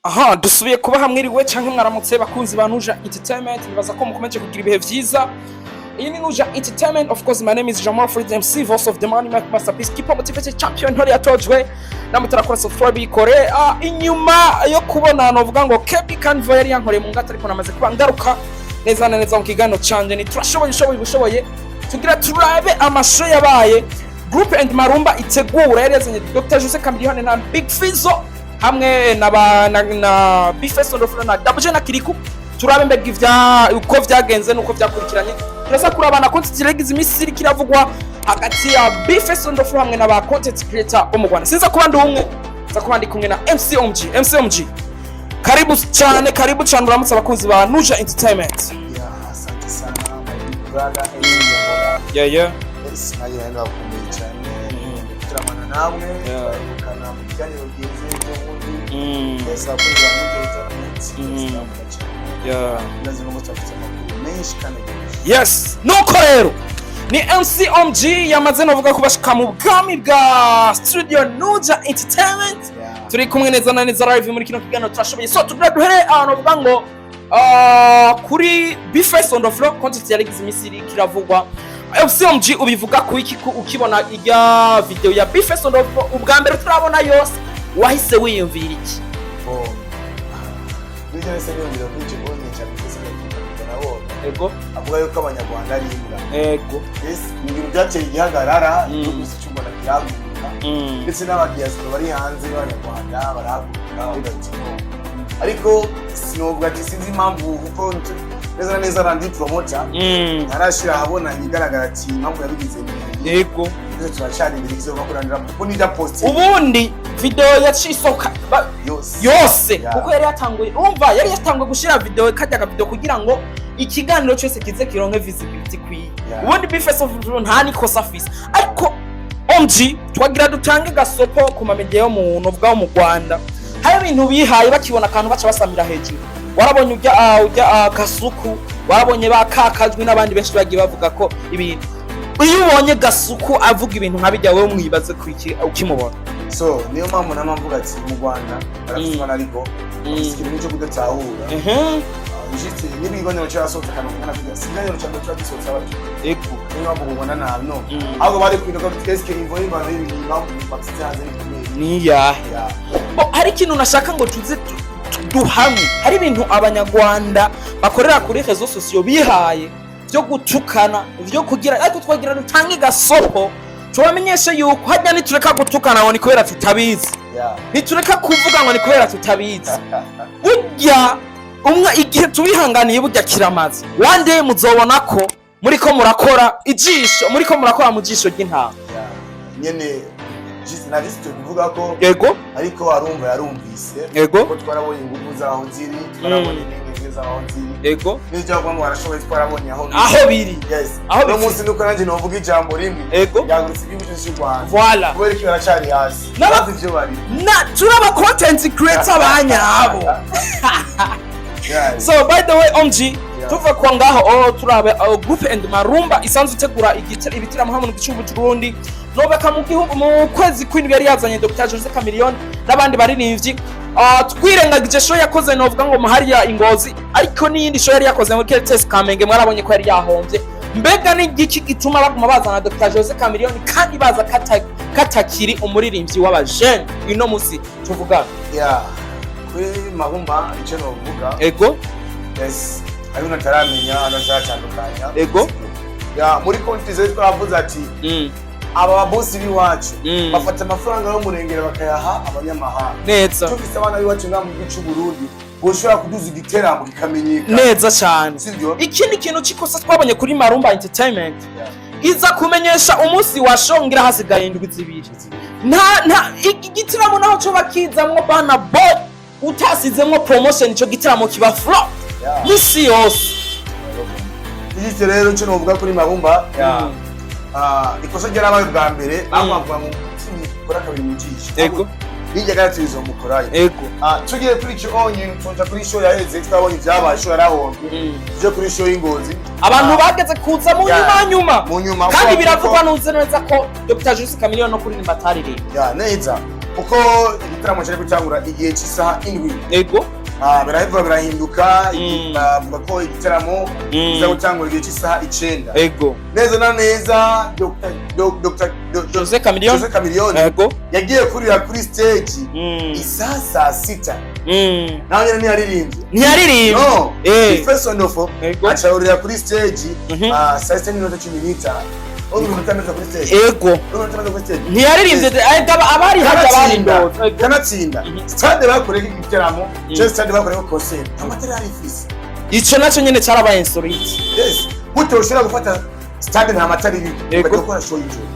Aha dusubiye kuba hamwiriwe canke mwaramutse bakunzi ba Nuja Entertainment bibaza ko mukomeje kugira ibihe vyiza. Iyi ni Nuja Entertainment, of course my name is Jamal Freedom MC, voice of the money masterpiece, keep up motivated champion ntore yatojwe namutarakora subscribe ikore. Inyuma yo kubona novuga ngo Kebi Canva yari yankoreye mu ngata ariko namaze kuba ngaruka neza neza mu kiganiro canje ni turashoboye tugira turabe amasho yabaye Group and Marumba itegura yari yazanye Dr. Jose Chameleone na Big FIZZO hamwe na FIZZO na Double na Kiriku. Turabe mbega ivya uko vyagenze nuko vyakurikiranye. Turasa kurabana content legize imisiri kiravugwa hagati ya FIZZO hamwe na ba content creator bo mu Rwanda. Sinza kuba ndi umwe, za kuba ndi kumwe na MC. Karibu cyane uramutse abakunzi ba Nuja Entertainment. Asante sana my brother. Yeah. Yes, nayo hano akomeye cyane. Turamana namwe. Kana mujyanye rugize n'ubundi. Yes, abakunzi ba Nuja Entertainment. Yeah. Lazima mutafite amakuru menshi kandi. Yes, nuko rero ni MC yamaze novuga ko bashika mu bwami bwa studio Nuja Entertainment. Turi kumwe neza na neza live muri kino kiganiro turashoboye. So tugira duhere novuga ngo kuri FIZZO on the floor content yarigize imisiri kiravugwa. MC ubivuga ku iki ukibona ijya video ya FIZZO on the floor ubwa mbere turabona yose wahise wiyumvira iki? Bijya se nyumvira ku cyo bonye cyane nabo. Ego avuga yuko abanyarwanda ari imbwa. Ego Yes, ibintu byateye igihagarara n'ubusi cy'umuntu kiraguka. Ndetse n'abadiaspora bari hanze y'abanyarwanda baraguka bagakino. Ariko sinovuga ati sinzi impamvu kuko neza randi promoter narashira habona igaragara ati impamvu yabigize ni ego turacana ibiri kizo bakuranira kuko nida post ubundi video yacisoka yose kuko yari yatanguye umva yari yatanguye gushira video kajya video kugira ngo ikiganiro cyose kize kironke visibility kwi ubundi FIZZO nta nikosa afise ariko twagira dutange gasopo ku mamedia yo muntu bwa mu Rwanda hari ibintu bihaye bakibona kantu baca basamira hejuru. Warabonye ujya Gasuku, warabonye bakakajwe n'abandi benshi bagiye bavuga ko ibintu iyo ubonye Gasuku avuga ibintu nkabijya wewe mwibaze ku iki ukimubona. So niyo mpamvu namvuga ati mu Rwanda barafite ariko ikintu cyo kudatahura. Ujite nibigonero cyasota kana kana kujya singanyo cyangwa cyadisotsa abantu. Ego niyo mpamvu ubona no ahubwo bari kwindoka twiske imvo y'imvano y'ibintu bakityaze ni yahe. Hari ikintu nashaka ngo tuze duhamwe. Hari ibintu abanyarwanda bakorera kuri réseaux sociaux bihaye byo gutukana byo kugira ariko twagira dutange gasopo tubamenyeshe yuko hajya nitureka gutukana ngo ni kubera tutabizi. Nitureka kuvuga ngo ni kubera tutabizi. Burya umwe igihe tubihanganiye burya kiramaze. One day muzobona ko muriko murakora ijisho muriko murakora mu jisho ry'intama. Nyene nagiste kuvuga ko ego ariko arumva yarumvise ko twarabonye ingufu zaho ziri twarabonye n'ingenge zaho ziri ego n'ijya ngo barashoboye twarabonye aho biri. Yes aho no munsi nuko nanjye novuga ijambo rimwe yagurutse ibintu cy'Rwanda voilà kubera ko yaracari hasi nabazi byo bari na turaba content creator abanyabo. So by the way tuva kwa ngaho turabe Group and Marumba isanzwe itegura ibitiramo hamwe n'igicumbu cy'Uburundi nobeka mu gihugu mu kwezi kw'indwi yari yazanye Dr. Jose Chameleone n'abandi baririmbyi. Twirengagije show yakoze novuga ngo mahari ya Ingozi ariko n'iyindi show yari yakoze muri KTS Kamenge mwarabonye ko yari yahombye. Mbega ni igiki gituma baguma bazana Dr. Jose Chameleone kandi baza katakiri umuririmbyi w'abajene ino musi tuvuga kuri Marumba icyo novuga ego. Yes ari nataramenya anazacandukanya ego muri konti ze twavuze ati aba boss biwacu bafata amafaranga yo murengera bakayaha abanyamahanga neza tufise abana biwacu ngamu gicu Burundi boshobora kuduza igiteramo kikamenyeka neza cyane. Ikindi kintu cikosa twabonye kuri Marumba Entertainment iza kumenyesha umunsi wa shongira hasigaye indwi zibiri nta igitiramo naho cyo bakizamwo bana boy utasizemwo promotion ico gitiramo kiba flop misi yose. Igite rero cyo novuga kuri Marumba ikosa ryarabaye bwa mbere amagwa mu mutima kora kabiri mu jisho ego bijya gatirizo mukorayo ego tugiye kuri cyo onye tunja kuri show yaheze twabonye byabaye show yarahombe je kuri show y'Ingozi abantu bageze kuza mu nyuma mu nyuma kandi biravugwa nunze neza ko Dr. Jose Chameleone no kuririmba ataririmvye neza uko igitaramo cyari gutangura igihe cy'isaha 7 yego biraheva birahinduka bavuga ko igitaramo kiza gutangura igihe cy'isaha 9 yego neza na neza Dr. Jose Chameleone yego yagiye kurira kuri stage isaha 6 nawe ntiyaririmbye no first on of acharurira kuri stage saa 6:15 ego ntiyaririmbye abari haje kanatsinda stade bakoreye igitaramo cyo stade bakoreye concert amatara yari fisi ico naco nyene cyarabaye insolite yes gute ushira gufata stade nta matara iri bakora show y'ijoro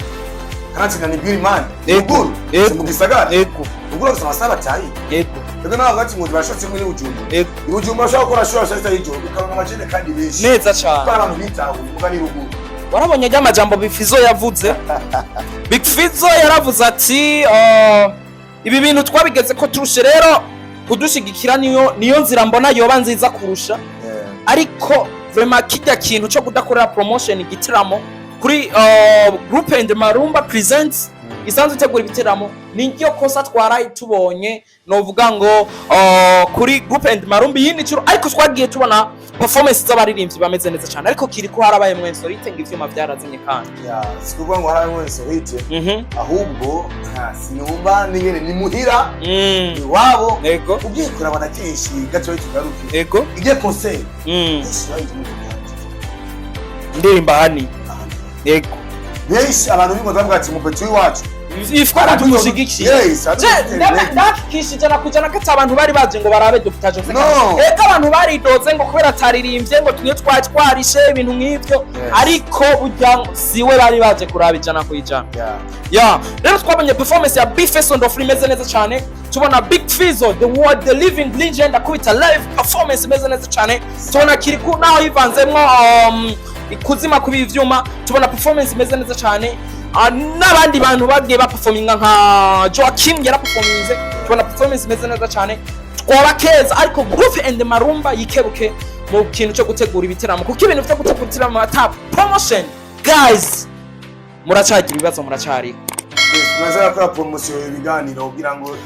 kanatsinda ni Bill Man ego mu gisagara ego ubwo usaba saba tayi ego ego naho gati ngo bashotse muri ujumba ego ujumba ashaka gukora show saa y'ijoro ukabona amajene kandi benshi neza cyane abantu bitaho mugani rugu warabonye ry'amajambo FIZZO yavuze FIZZO yaravuze ati ibi bintu twabigeze ko turushe rero kudushigikira niyo nzira mbona yoba nziza kurusha ariko vraiment kijya kintu cyo kudakorera promotion igitaramo kuri group and Marumba presents isanzwe itegura ibitaramo ningiyo kosa twaraye tubonye novuga ngo kuri group and Marumba yindi cyo ariko twagiye tubona performance z'abaririmbyi bameze neza cyane ariko kiri ko harabaye mwenso ritenga ivyuma byarazimye kandi sikuvuga ngo harabaye mwenso rite ahubwo sinumva ningene ni muhira iwabo ugiye kurabana kenshi gato tugaruke igiye concert ndirimba hani benshi abantu bimwe bavuga ati mupeti wacu ifara tumushigikira ndakishije nakujana kati abantu bari baje ngo barabe Dr. Jose eka abantu baridoze ngo kubera ataririmbye ngo tunye twarishe ibintu nk'ivyo ariko burya siwe bari baje kuraba ijana ku ijana rero twabonye performance ya FIZZO ndo imeze neza cyane tubona Big FIZZO the living legend akubita live performance imeze neza cyane tubona kiriku naho yivanzemwo ikuzima kubi ivyuma tubona performance imeze neza cyane n'abandi bantu bagiye baperforminga nka Joaquin yaraperforminze tubona performance imeze neza cyane twabakeza ariko group and Marumba yikebuke mu kintu cyo gutegura ibitaramo kuko ibintu byo gutegura ibitaramo ata promotion guys muracagira ibibazo muracari tunaza gukora promotion y'ibiganiro kugira ngo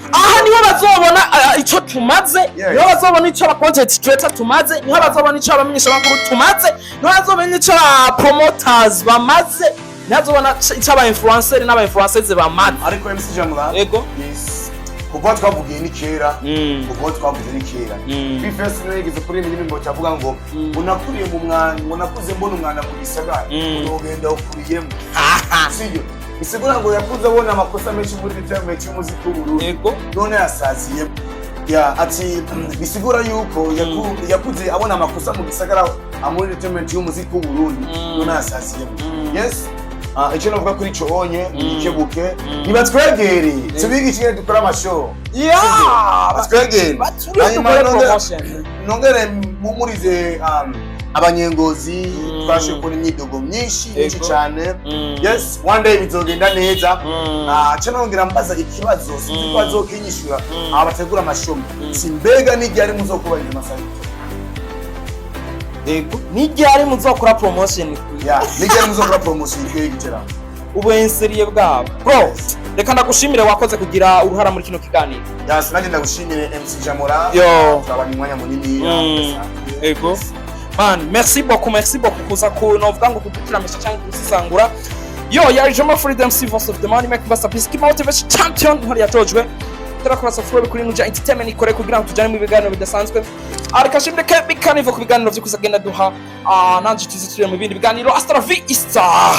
niho bazobona ico tumaze niho bazobona ico ba content creator tumaze niho bazobona ico abamenyesha bakuru tumaze niho bazobona ico promoters bamaze nazobona icaba influencer n'aba influencers bamaze ariko MC Jamura yego yes kuko twavugiye ni kera kuko twavuze ni kera FIZZO nigeze kuri indirimbo cyavuga ngo unakuriye mu mwana unakuze mbona umwana mu gisagara ugenda ukuriyemo sibyo bisigura ngo yakuze abona amakosa menshi muri biteme cy'umuziki w'Uburundi yego none yasaziye ati bisigura yuko yakuze abona amakosa mu gisagara amuri biteme cy'umuziki w'Uburundi none yasaziye yes icyo navuga kuri cyo onye ikebuke nibatwegere tubiga ikintu dukora amashow batwegere nongere mumurize abanyengozi twashe kuri imyidogo myinshi cyane yes one day bizogenda neza cyo nongera mbaza ikibazo sinzi bazokinyishura abategura amashow simbega n'igihe ari muzokubahiriza amasaha n'igihe muzokora promotion n'igihe muzokora promotion y'igiteramo ubenseriye bwabo bro reka ndagushimire wakoze kugira uruhara muri kino kiganiro nanjye ndagushimire MC Jamura twabanye umwanya munini ego man merci beaucoup kuza kunovuga ngo kudutiramisha cyangwa gusisangura Yari Jama Freedom Voice of the Money Make Masterpiece Keep Motivation Champion nkori yatojwe turakora safari kuri Nuja Entertainment ikore kugira ngo tujane mu biganiro bidasanzwe arikashimire bikanivo ku biganiro byo kusagenda duha nanje tuzitire mu bindi biganiro Astra Vista.